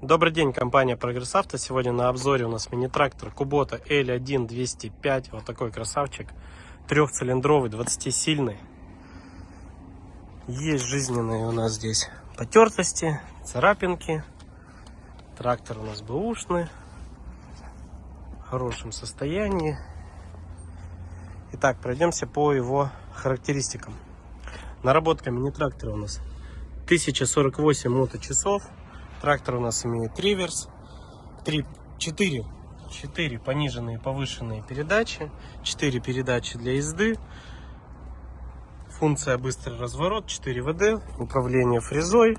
Добрый день, компания Прогресс Авто. Сегодня на обзоре у нас мини-трактор Kubota L1 205. Вот такой красавчик. Трехцилиндровый, 20-сильный. Есть жизненные у нас здесь потертости, царапинки. Трактор у нас бэушный. В хорошем состоянии. Итак, пройдемся по его характеристикам. Наработка мини-трактора у нас 1048 моточасов. Трактор у нас имеет реверс, 4 пониженные и повышенные передачи, 4 передачи для езды, функция быстрый разворот, 4 ВД, управление фрезой,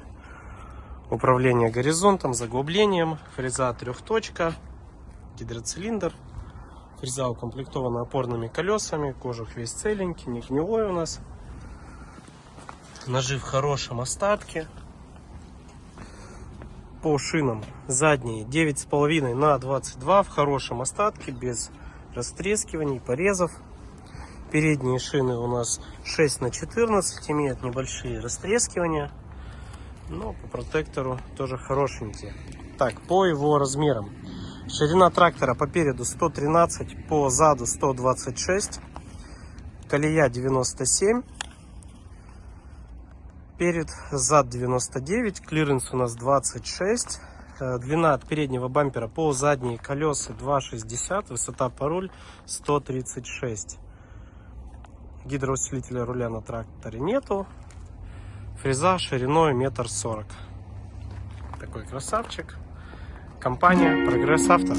управление горизонтом, заглублением, фреза трехточка, гидроцилиндр, фреза укомплектована опорными колесами, кожух весь целенький, не гнилой у нас, ножи в хорошем остатке. По шинам задние 9,5 на 22 в хорошем остатке, без растрескиваний, порезов. Передние шины у нас 6 на 14, имеют небольшие растрескивания, но по протектору тоже хорошенькие. Так, по его размерам. Ширина трактора по переду 113, по заду 126, колея 97. Перед, зад 99, клиренс у нас 26, длина от переднего бампера по задние колеса 2,60, высота по руль 136. Гидроусилителя руля на тракторе нету. Фреза шириной 1,40 м. Такой красавчик. Компания Прогресс Авто.